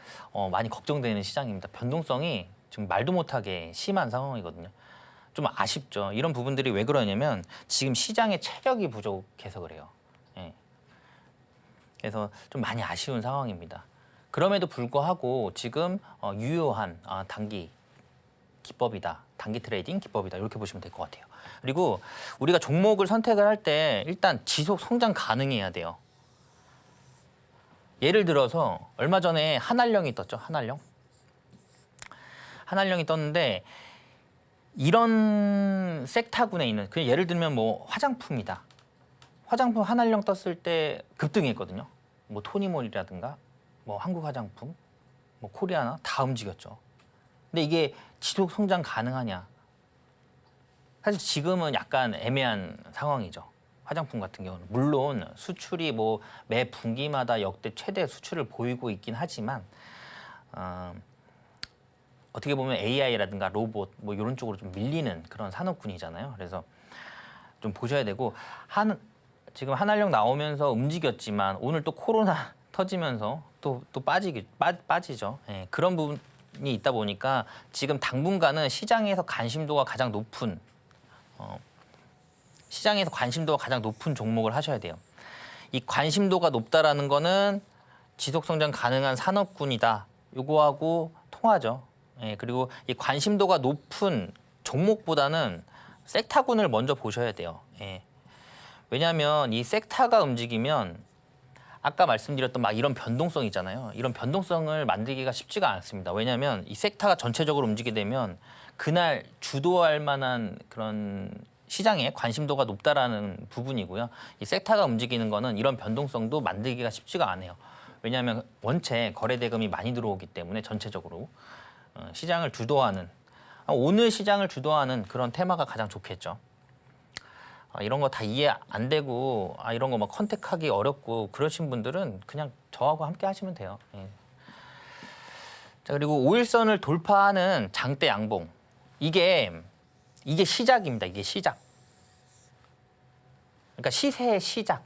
많이 걱정되는 시장입니다. 변동성이 지금 말도 못하게 심한 상황이거든요. 좀 아쉽죠. 이런 부분들이 왜 그러냐면 지금 시장의 체력이 부족해서 그래요. 예. 그래서 좀 많이 아쉬운 상황입니다. 그럼에도 불구하고 지금 유효한 단기 기법이다. 단기 트레이딩 기법이다. 이렇게 보시면 될 것 같아요. 그리고 우리가 종목을 선택을 할 때 일단 지속 성장 가능해야 돼요. 예를 들어서 얼마 전에 한알령이 떴죠. 한알령. 한알령이 떴는데 이런 섹타군에 있는 그냥 예를 들면 뭐 화장품이다. 화장품 한알령 떴을 때 급등했거든요. 뭐 토니몰이라든가 뭐 한국 화장품, 뭐 코리아나 다 움직였죠. 근데 이게 지속 성장 가능하냐? 사실 지금은 약간 애매한 상황이죠. 화장품 같은 경우는 물론 수출이 뭐 매 분기마다 역대 최대 수출을 보이고 있긴 하지만 어떻게 보면 AI라든가 로봇 뭐 이런 쪽으로 좀 밀리는 그런 산업군이잖아요. 그래서 좀 보셔야 되고 지금 한알령 나오면서 움직였지만 오늘 또 코로나 터지면서 또 빠지죠. 예, 그런 부분이 있다 보니까 지금 당분간은 시장에서 관심도가 가장 높은 종목을 하셔야 돼요. 이 관심도가 높다라는 거는 지속 성장 가능한 산업군이다. 요거하고 통하죠. 예, 그리고 이 관심도가 높은 종목보다는 섹타군을 먼저 보셔야 돼요. 예. 왜냐하면 이 섹타가 움직이면 아까 말씀드렸던 막 이런 변동성 있잖아요. 이런 변동성을 만들기가 쉽지가 않습니다. 왜냐하면 이 섹타가 전체적으로 움직이게 되면 그날 주도할 만한 그런 시장에 관심도가 높다라는 부분이고요. 이 섹타가 움직이는 거는 이런 변동성도 만들기가 쉽지가 않아요. 왜냐하면 원체 거래 대금이 많이 들어오기 때문에 전체적으로 시장을 주도하는 오늘 시장을 주도하는 그런 테마가 가장 좋겠죠. 이런 거 다 이해 안 되고 이런 거 막 컨택하기 어렵고 그러신 분들은 그냥 저하고 함께 하시면 돼요. 예. 자, 그리고 5일선을 돌파하는 장대 양봉. 이게 시작입니다. 이게 시작. 그러니까 시세의 시작.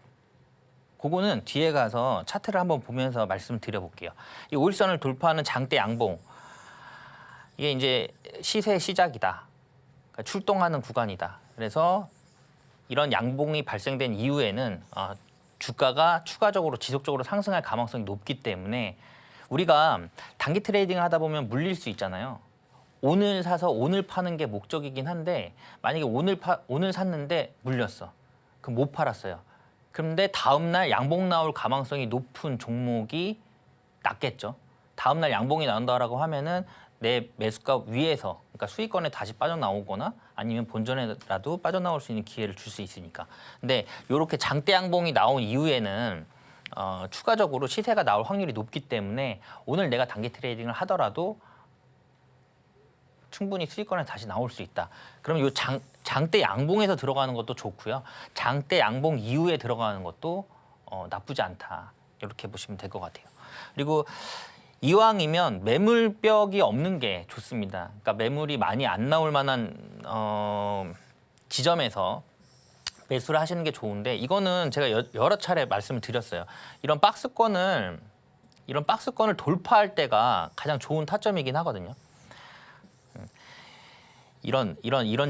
그거는 뒤에 가서 차트를 한번 보면서 말씀드려 볼게요. 이 5일선을 돌파하는 장대 양봉. 이게 이제 시세의 시작이다. 그러니까 출동하는 구간이다. 그래서 이런 양봉이 발생된 이후에는 주가가 추가적으로 지속적으로 상승할 가능성이 높기 때문에 우리가 단기 트레이딩을 하다 보면 물릴 수 있잖아요. 오늘 사서 오늘 파는 게 목적이긴 한데 만약에 오늘 샀는데 물렸어. 그럼 못 팔았어요. 그런데 다음 날 양봉 나올 가능성이 높은 종목이 낫겠죠. 다음 날 양봉이 나온다라고 하면은 내 매수가 위에서 그러니까 수익권에 다시 빠져나오거나 아니면 본전에라도 빠져나올 수 있는 기회를 줄 수 있으니까. 근데 이렇게 장대 양봉이 나온 이후에는 추가적으로 시세가 나올 확률이 높기 때문에 오늘 내가 단기 트레이딩을 하더라도 충분히 수익권에 다시 나올 수 있다. 그럼 이 장대 양봉에서 들어가는 것도 좋고요. 장대 양봉 이후에 들어가는 것도 나쁘지 않다. 이렇게 보시면 될 것 같아요. 그리고 이왕이면 매물벽이 없는 게 좋습니다. 그러니까 매물이 많이 안 나올 만한 지점에서 매수를 하시는 게 좋은데 이거는 제가 여러 차례 말씀을 드렸어요. 이런 박스권을 돌파할 때가 가장 좋은 타점이긴 하거든요. 이런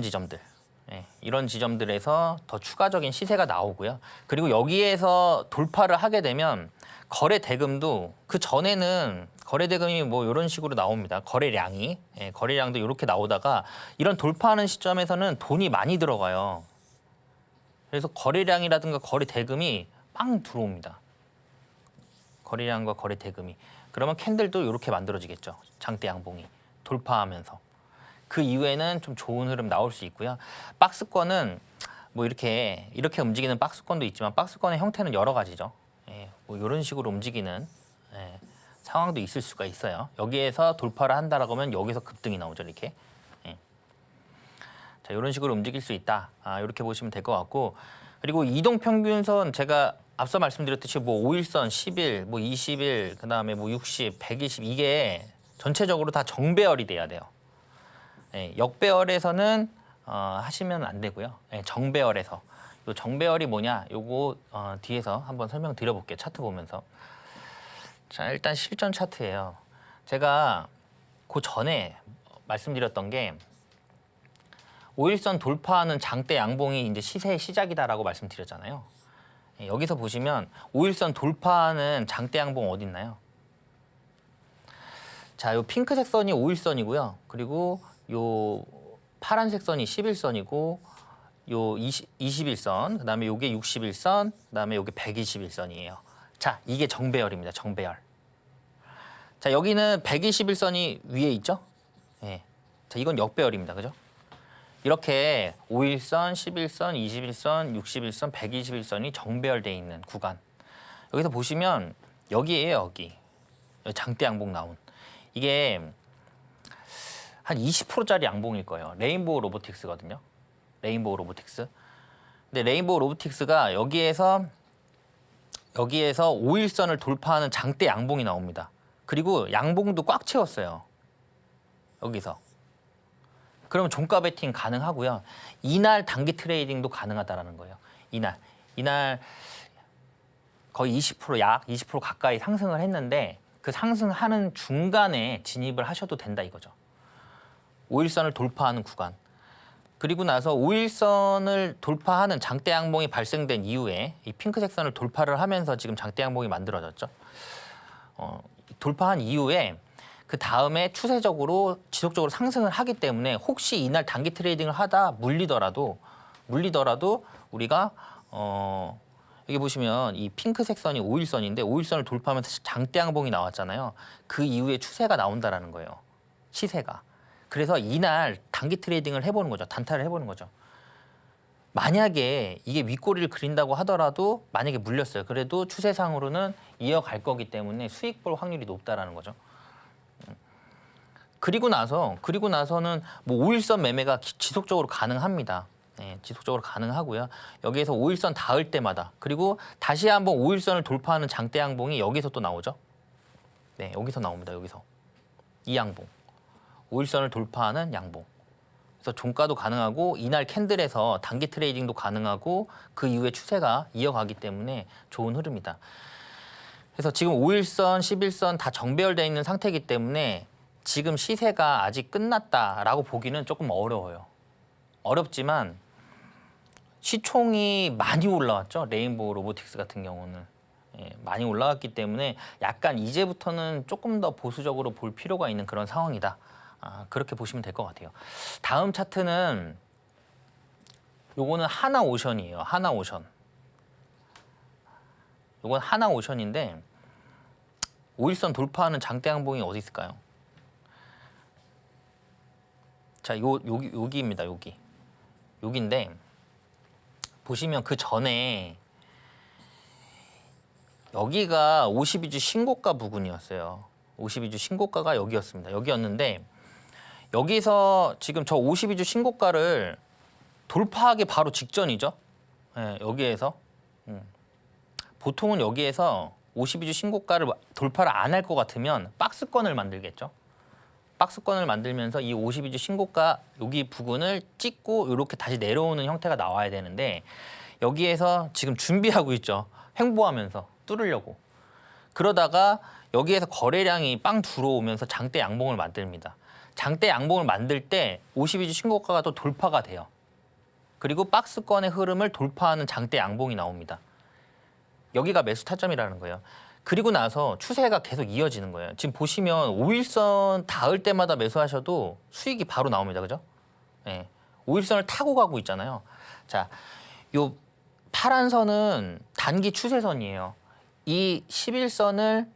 지점들. 네, 이런 지점들에서 더 추가적인 시세가 나오고요. 그리고 여기에서 돌파를 하게 되면 거래 대금도 그 전에는 거래 대금이 뭐 이런 식으로 나옵니다. 거래량이 거래량도 이렇게 나오다가 이런 돌파하는 시점에서는 돈이 많이 들어가요. 그래서 거래량이라든가 거래 대금이 빵 들어옵니다. 거래량과 거래 대금이 그러면 캔들도 이렇게 만들어지겠죠. 장대 양봉이 돌파하면서 그 이후에는 좀 좋은 흐름 나올 수 있고요. 박스권은 뭐 이렇게 움직이는 박스권도 있지만 박스권의 형태는 여러 가지죠. 뭐 이런 식으로 움직이는 상황도 있을 수가 있어요. 여기에서 돌파를 한다라고 하면 여기서 급등이 나오죠. 이렇게. 자, 이런 식으로 움직일 수 있다. 이렇게 보시면 될 것 같고 그리고 이동평균선 제가 앞서 말씀드렸듯이 뭐 5일선, 10일, 뭐 20일, 그다음에 뭐 60, 120 이게 전체적으로 다 정배열이 돼야 돼요. 역배열에서는 하시면 안 되고요. 정배열에서. 요 정배열이 뭐냐? 요거 뒤에서 한번 설명드려볼게요. 차트 보면서. 자, 일단 실전 차트예요. 제가 그 전에 말씀드렸던 게 5일선 돌파하는 장대 양봉이 이제 시세의 시작이다라고 말씀드렸잖아요. 여기서 보시면 5일선 돌파하는 장대 양봉 어디 있나요? 자, 요 핑크색 선이 5일선이고요. 그리고 요 파란색 선이 11선이고 요 21선, 그다음에 요게 61선, 그다음에 요게 121선이에요. 자, 이게 정배열입니다. 정배열. 자, 여기는 121선이 위에 있죠? 자, 이건 역배열입니다. 그죠? 이렇게 5일선, 11선, 21선, 61선, 121선이 정배열되어 있는 구간. 여기서 보시면 여기에요, 여기. 장대 양봉 나온. 이게 한 20%짜리 양봉일 거예요. 레인보우 로보틱스거든요. 레인보우 로보틱스. 근데 레인보우 로보틱스가 여기에서 5일선을 돌파하는 장대 양봉이 나옵니다. 그리고 양봉도 꽉 채웠어요. 여기서. 그러면 종가 베팅 가능하고요. 이날 단기 트레이딩도 가능하다라는 거예요. 이날 거의 20% 약 20% 가까이 상승을 했는데 그 상승하는 중간에 진입을 하셔도 된다 이거죠. 5일선을 돌파하는 구간. 그리고 나서 5일선을 돌파하는 장대 양봉이 발생된 이후에 이 핑크색 선을 돌파를 하면서 지금 장대 양봉이 만들어졌죠. 돌파한 이후에 그 다음에 추세적으로 지속적으로 상승을 하기 때문에 혹시 이날 단기 트레이딩을 하다 물리더라도 우리가 여기 보시면 이 핑크색 선이 5일선인데 5일선을 돌파하면서 장대 양봉이 나왔잖아요. 그 이후에 추세가 나온다라는 거예요. 시세가. 그래서 이날 단기 트레이딩을 해보는 거죠. 단타를 해보는 거죠. 만약에 이게 윗꼬리를 그린다고 하더라도 만약에 물렸어요. 그래도 추세상으로는 이어갈 거기 때문에 수익 볼 확률이 높다라는 거죠. 그리고 나서는 뭐 5일선 매매가 지속적으로 가능합니다. 네, 지속적으로 가능하고요. 여기에서 5일선 닿을 때마다 그리고 다시 한번 5일선을 돌파하는 장대 양봉이 여기서 또 나오죠. 네, 여기서 나옵니다. 여기서 이 양봉. 5일선을 돌파하는 양봉. 그래서 종가도 가능하고 이날 캔들에서 단기 트레이딩도 가능하고 그 이후에 추세가 이어가기 때문에 좋은 흐름이다. 그래서 지금 5일선, 11선 다 정배열되어 있는 상태이기 때문에 지금 시세가 아직 끝났다라고 보기는 조금 어려워요. 어렵지만 시총이 많이 올라왔죠. 레인보우 로보틱스 같은 경우는. 많이 올라왔기 때문에 약간 이제부터는 조금 더 보수적으로 볼 필요가 있는 그런 상황이다. 그렇게 보시면 될 것 같아요. 다음 차트는 요거는 하나오션이에요. 하나오션. 요건 하나오션인데 5일선 돌파하는 장대 양봉이 어디 있을까요? 자, 여기입니다. 여기인데 보시면 그 전에 여기가 52주 신고가 부근이었어요. 52주 신고가가 여기였습니다. 여기였는데 여기서 지금 저 52주 신고가를 돌파하기 바로 직전이죠. 네, 여기에서 보통은 여기에서 52주 신고가를 돌파를 안 할 것 같으면 박스권을 만들겠죠. 박스권을 만들면서 이 52주 신고가 여기 부근을 찍고 이렇게 다시 내려오는 형태가 나와야 되는데 여기에서 지금 준비하고 있죠. 횡보하면서 뚫으려고. 그러다가 여기에서 거래량이 빵 들어오면서 장대 양봉을 만듭니다. 장대 양봉을 만들 때 52주 신고가가 또 돌파가 돼요. 그리고 박스권의 흐름을 돌파하는 장대 양봉이 나옵니다. 여기가 매수 타점이라는 거예요. 그리고 나서 추세가 계속 이어지는 거예요. 지금 보시면 5일선 닿을 때마다 매수하셔도 수익이 바로 나옵니다. 그죠? 네. 5일선을 타고 가고 있잖아요. 자, 요 파란 선은 단기 추세선이에요. 이 11선입니다.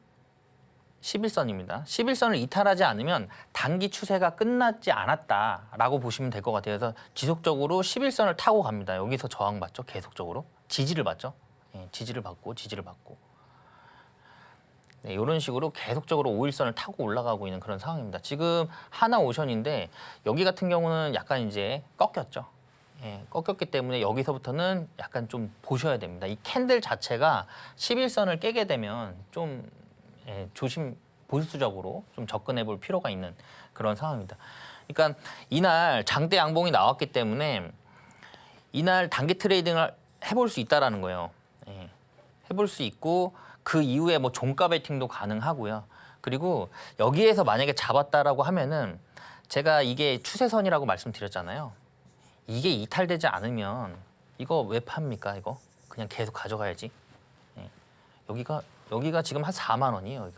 11선을 이탈하지 않으면 단기 추세가 끝나지 않았다라고 보시면 될 것 같아요. 그래서 지속적으로 11선을 타고 갑니다. 여기서 저항받죠. 계속적으로. 지지를 받죠. 네, 지지를 받고. 네, 이런 식으로 계속적으로 5일선을 타고 올라가고 있는 그런 상황입니다. 지금 하나오션인데 여기 같은 경우는 약간 이제 꺾였죠. 예, 꺾였기 때문에 여기서부터는 약간 좀 보셔야 됩니다. 이 캔들 자체가 11선을 깨게 되면 좀 보수적으로 좀 접근해 볼 필요가 있는 그런 상황입니다. 그러니까 이날 장대 양봉이 나왔기 때문에 이날 단기 트레이딩을 해볼 수 있다라는 거예요. 예, 해볼 수 있고 그 이후에 뭐 종가 베팅도 가능하고요. 그리고 여기에서 만약에 잡았다라고 하면은 제가 이게 추세선이라고 말씀드렸잖아요. 이게 이탈되지 않으면 이거 왜 팝니까? 이거 그냥 계속 가져가야지. 예. 여기가 지금 한 4만 원이에요.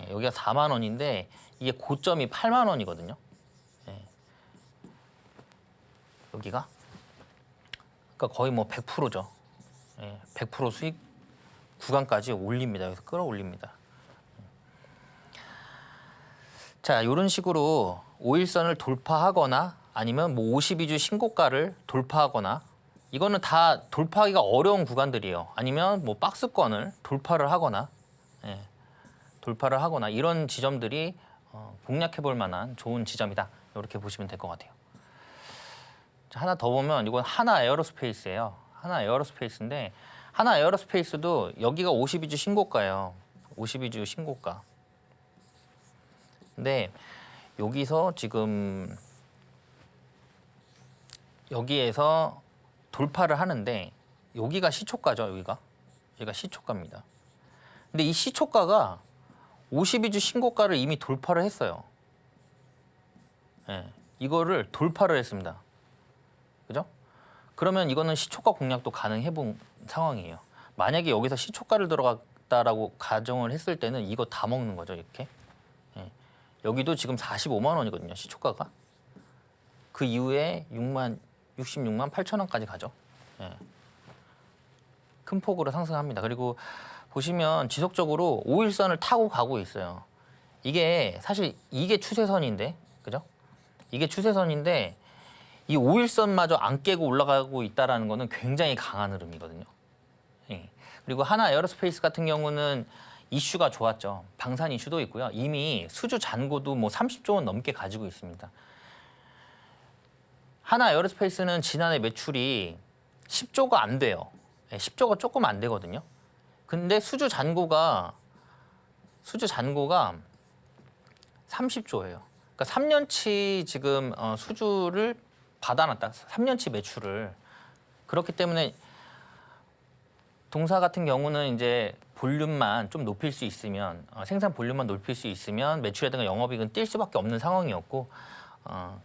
여기가 4만 원인데 이게 고점이 8만 원이거든요. 예. 여기가 그러니까 거의 뭐 100%죠. 예. 100% 수익 구간까지 올립니다. 여기서 끌어올립니다. 자, 이런 식으로 5일선을 돌파하거나 아니면 뭐 52주 신고가를 돌파하거나 이거는 다 돌파하기가 어려운 구간들이에요. 아니면 뭐 박스권을 돌파를 하거나 이런 지점들이 공략해 볼 만한 좋은 지점이다. 이렇게 보시면 될 것 같아요. 자, 하나 더 보면 이건 하나 에어로스페이스예요. 하나 에어로스페이스인데 하나 에어로스페이스도 여기가 52주 신고가예요. 52주 신고가. 근데 여기서 지금 여기에서 돌파를 하는데 여기가 시초가죠. 여기가 시초가입니다. 근데 이 시초가가 52주 신고가를 이미 돌파를 했어요. 예, 이거를 돌파를 했습니다. 그죠? 그러면 이거는 시초가 공략도 가능해 본 상황이에요. 만약에 여기서 시초가를 들어갔다라고 가정을 했을 때는 이거 다 먹는 거죠, 이렇게. 예. 여기도 지금 45만 원이거든요, 시초가가. 그 이후에 66만 8천 원까지 가죠. 예. 큰 폭으로 상승합니다. 그리고 보시면 지속적으로 5일선을 타고 가고 있어요. 이게 사실 이게 추세선인데, 그죠? 이게 추세선인데 이 5일선마저 안 깨고 올라가고 있다는 거는 굉장히 강한 흐름이거든요. 예. 그리고 하나 에어로스페이스 같은 경우는 이슈가 좋았죠. 방산 이슈도 있고요. 이미 수주 잔고도 뭐 30조 원 넘게 가지고 있습니다. 하나 에어로스페이스는 지난해 매출이 10조가 안 돼요. 10조가 조금 안 되거든요. 근데 수주 잔고가 30조예요. 그러니까 3년치 지금 수주를 받아놨다. 3년치 매출을. 그렇기 때문에 동사 같은 경우는 이제 볼륨만 좀 높일 수 있으면 생산 볼륨만 높일 수 있으면 매출이라든가 영업이익은 뛸 수밖에 없는 상황이었고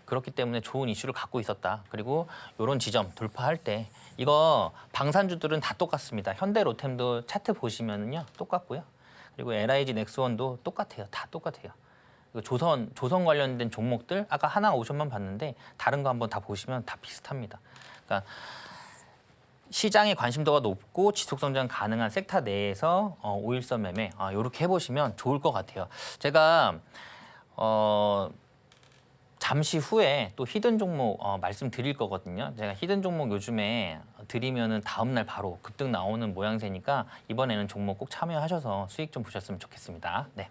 그렇기 때문에 좋은 이슈를 갖고 있었다. 그리고 이런 지점 돌파할 때 이거 방산주들은 다 똑같습니다. 현대 로템도 차트 보시면은요 똑같고요. 그리고 LIG 넥스원도 똑같아요. 다 똑같아요. 그리고 조선 관련된 종목들 아까 하나 오션만 봤는데 다른 거 한번 다 보시면 다 비슷합니다. 그러니까 시장의 관심도가 높고 지속 성장 가능한 섹터 내에서 5일선 매매 이렇게 해보시면 좋을 것 같아요. 제가 잠시 후에 또 히든 종목 말씀드릴 거거든요. 제가 히든 종목 요즘에 드리면은 다음 날 바로 급등 나오는 모양새니까 이번에는 종목 꼭 참여하셔서 수익 좀 보셨으면 좋겠습니다. 네.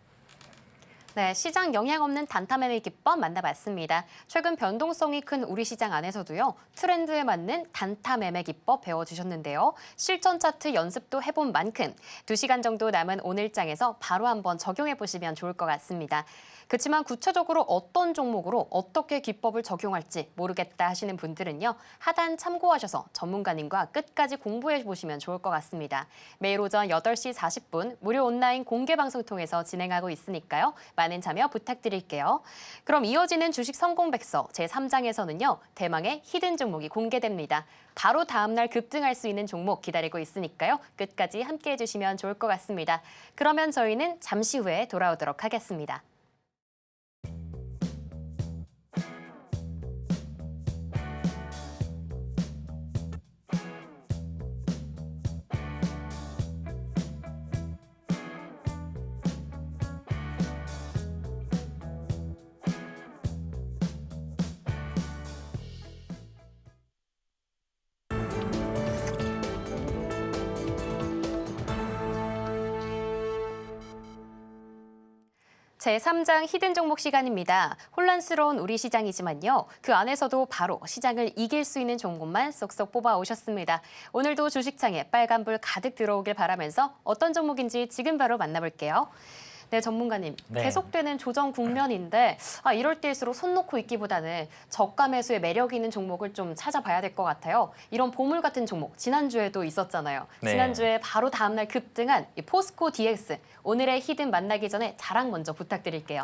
네, 시장 영향 없는 단타 매매 기법 만나봤습니다. 최근 변동성이 큰 우리 시장 안에서도요, 트렌드에 맞는 단타 매매 기법 배워주셨는데요. 실전 차트 연습도 해본 만큼 2시간 정도 남은 오늘장에서 바로 한번 적용해보시면 좋을 것 같습니다. 그렇지만 구체적으로 어떤 종목으로 어떻게 기법을 적용할지 모르겠다 하시는 분들은요, 하단 참고하셔서 전문가님과 끝까지 공부해 보시면 좋을 것 같습니다. 매일 오전 8시 40분 무료 온라인 공개 방송 통해서 진행하고 있으니까요. 많은 참여 부탁드릴게요. 그럼 이어지는 주식 성공백서 제3장에서는요. 대망의 히든 종목이 공개됩니다. 바로 다음날 급등할 수 있는 종목 기다리고 있으니까요. 끝까지 함께해 주시면 좋을 것 같습니다. 그러면 저희는 잠시 후에 돌아오도록 하겠습니다. 제3장 히든 종목 시간입니다. 혼란스러운 우리 시장이지만요. 그 안에서도 바로 시장을 이길 수 있는 종목만 쏙쏙 뽑아오셨습니다. 오늘도 주식창에 빨간불 가득 들어오길 바라면서 어떤 종목인지 지금 바로 만나볼게요. 네, 전문가님. 네. 계속되는 조정 국면인데 이럴 때일수록 손 놓고 있기보다는 저가 매수의 매력 있는 종목을 좀 찾아봐야 될 것 같아요. 이런 보물 같은 종목 지난주에도 있었잖아요. 네. 지난주에 바로 다음날 급등한 이 포스코 DX. 오늘의 히든 만나기 전에 자랑 먼저 부탁드릴게요.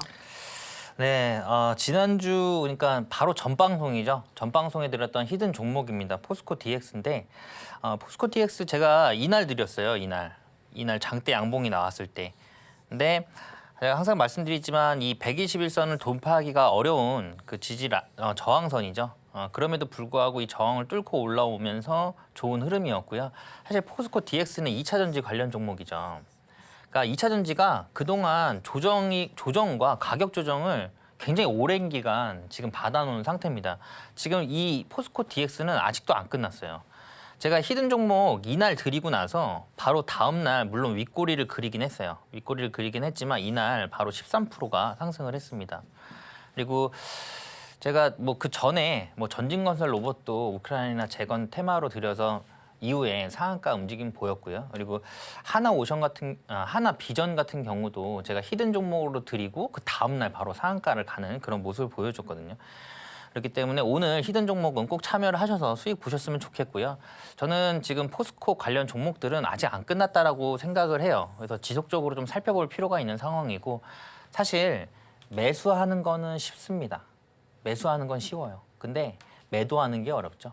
네, 지난주 그러니까 바로 전방송이죠. 전방송에 드렸던 히든 종목입니다. 포스코 DX인데 포스코 DX 제가 이날 드렸어요. 이날 장대 양봉이 나왔을 때. 근데 제가 항상 말씀드리지만 이 121선을 돌파하기가 어려운 그 저항선이죠. 그럼에도 불구하고 이 저항을 뚫고 올라오면서 좋은 흐름이었고요. 사실 포스코 DX는 2차 전지 관련 종목이죠. 그러니까 2차 전지가 그동안 조정과 가격 조정을 굉장히 오랜 기간 지금 받아놓은 상태입니다. 지금 이 포스코 DX는 아직도 안 끝났어요. 제가 히든 종목 이날 드리고 나서 바로 다음 날 물론 윗꼬리를 그리긴 했어요. 윗꼬리를 그리긴 했지만 이날 바로 13%가 상승을 했습니다. 그리고 제가 뭐 그 전에 전진건설 로봇도 우크라이나 재건 테마로 들여서 이후에 상한가 움직임 보였고요. 그리고 하나 비전 같은 경우도 제가 히든 종목으로 드리고 그 다음 날 바로 상한가를 가는 그런 모습을 보여줬거든요. 그렇기 때문에 오늘 히든 종목은 꼭 참여를 하셔서 수익 보셨으면 좋겠고요. 저는 지금 포스코 관련 종목들은 아직 안 끝났다라고 생각을 해요. 그래서 지속적으로 좀 살펴볼 필요가 있는 상황이고 사실 매수하는 거는 쉽습니다. 매수하는 건 쉬워요. 근데 매도하는 게 어렵죠.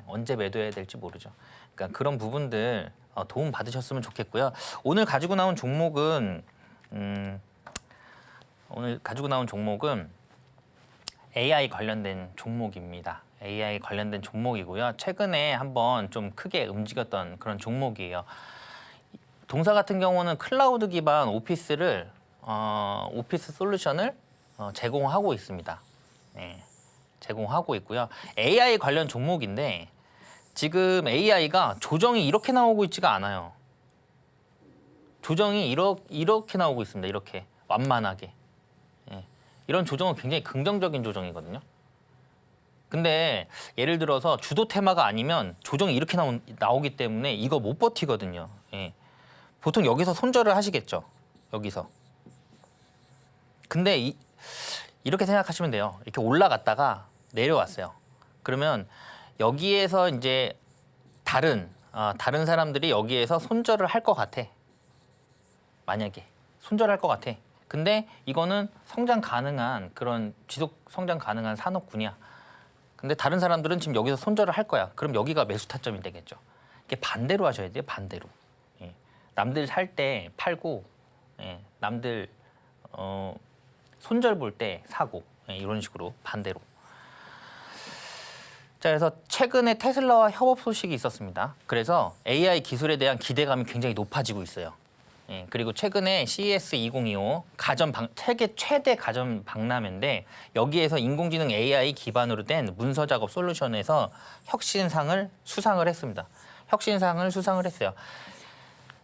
언제 매도해야 될지 모르죠. 그러니까 그런 부분들 도움 받으셨으면 좋겠고요. 오늘 가지고 나온 종목은 AI 관련된 종목입니다. AI 관련된 종목이고요. 최근에 한번 좀 크게 움직였던 그런 종목이에요. 동사 같은 경우는 클라우드 기반 오피스 솔루션을 제공하고 있습니다. 네, 제공하고 있고요. AI 관련 종목인데 지금 AI가 조정이 이렇게 나오고 있지가 않아요. 조정이 이렇게 나오고 있습니다. 이렇게 완만하게. 이런 조정은 굉장히 긍정적인 조정이거든요. 근데 예를 들어서 주도 테마가 아니면 조정이 이렇게 나오기 때문에 이거 못 버티거든요. 보통 여기서 손절을 하시겠죠. 여기서. 근데 이렇게 생각하시면 돼요. 이렇게 올라갔다가 내려왔어요. 그러면 여기에서 이제 다른 사람들이 여기에서 손절을 할 것 같아. 만약에 손절할 것 같아. 근데 이거는 성장 가능한 그런 지속 성장 가능한 산업군이야. 근데 다른 사람들은 지금 여기서 손절을 할 거야. 그럼 여기가 매수 타점이 되겠죠. 이게 반대로 하셔야 돼요. 반대로. 남들 살 때 팔고, 남들 손절 볼 때 사고, 이런 식으로 반대로. 자, 그래서 최근에 테슬라와 협업 소식이 있었습니다. 그래서 AI 기술에 대한 기대감이 굉장히 높아지고 있어요. 그리고 최근에 CES 2025 세계 최대 가전 박람회인데 여기에서 인공지능 AI 기반으로 된 문서 작업 솔루션에서 혁신상을 수상을 했습니다. 혁신상을 수상을 했어요.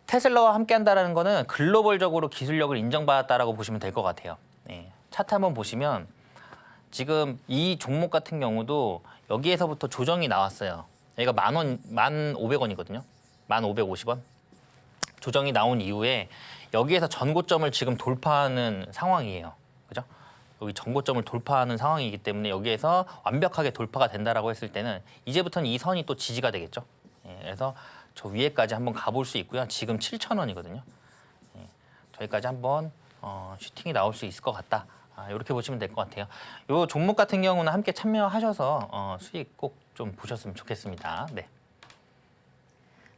테슬라와 함께한다는 거는 글로벌적으로 기술력을 인정받았다라고 보시면 될 것 같아요. 차트 한번 보시면 지금 이 종목 같은 경우도 여기에서부터 조정이 나왔어요. 여기가 1,500원이거든요. 1,550원. 조정이 나온 이후에 여기에서 전고점을 지금 돌파하는 상황이에요. 그죠? 여기 전고점을 돌파하는 상황이기 때문에 여기에서 완벽하게 돌파가 된다라고 했을 때는 이제부터는 이 선이 또 지지가 되겠죠. 그래서 저 위에까지 한번 가볼 수 있고요. 지금 7,000원이거든요. 저기까지 한번 슈팅이 나올 수 있을 것 같다. 이렇게 보시면 될 것 같아요. 이 종목 같은 경우는 함께 참여하셔서 수익 꼭 좀 보셨으면 좋겠습니다. 네.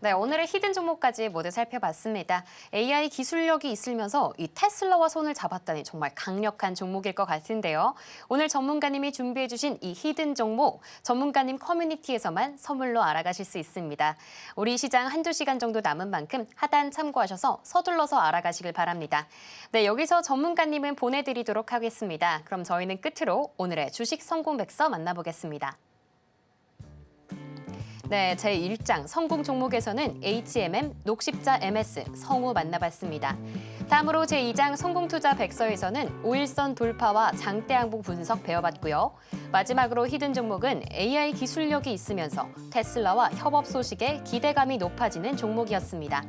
네, 오늘의 히든 종목까지 모두 살펴봤습니다. AI 기술력이 있으면서 이 테슬라와 손을 잡았다니 정말 강력한 종목일 것 같은데요. 오늘 전문가님이 준비해주신 이 히든 종목, 전문가님 커뮤니티에서만 선물로 알아가실 수 있습니다. 우리 시장 한두 시간 정도 남은 만큼 하단 참고하셔서 서둘러서 알아가시길 바랍니다. 네, 여기서 전문가님은 보내드리도록 하겠습니다. 그럼 저희는 끝으로 오늘의 주식 성공백서 만나보겠습니다. 네, 제1장 성공 종목에서는 HMM, 녹십자 MS, 성우 만나봤습니다. 다음으로 제2장 성공투자 백서에서는 5일선 돌파와 장대 항복 분석 배워봤고요. 마지막으로 히든 종목은 AI 기술력이 있으면서 테슬라와 협업 소식에 기대감이 높아지는 종목이었습니다.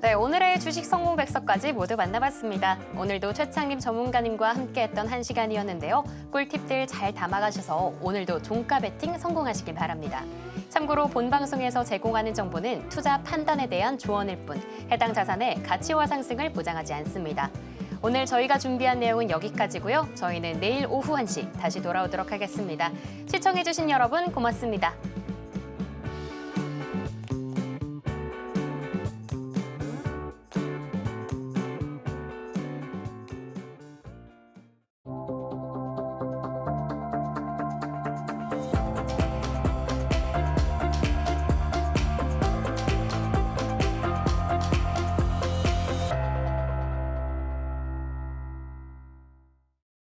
네, 오늘의 주식 성공 백서까지 모두 만나봤습니다. 오늘도 최창림 전문가님과 함께했던 1시간이었는데요. 꿀팁들 잘 담아가셔서 오늘도 종가 베팅 성공하시길 바랍니다. 참고로 본 방송에서 제공하는 정보는 투자 판단에 대한 조언일 뿐 해당 자산의 가치와 상승을 보장하지 않습니다. 오늘 저희가 준비한 내용은 여기까지고요. 저희는 내일 오후 1시 다시 돌아오도록 하겠습니다. 시청해주신 여러분 고맙습니다.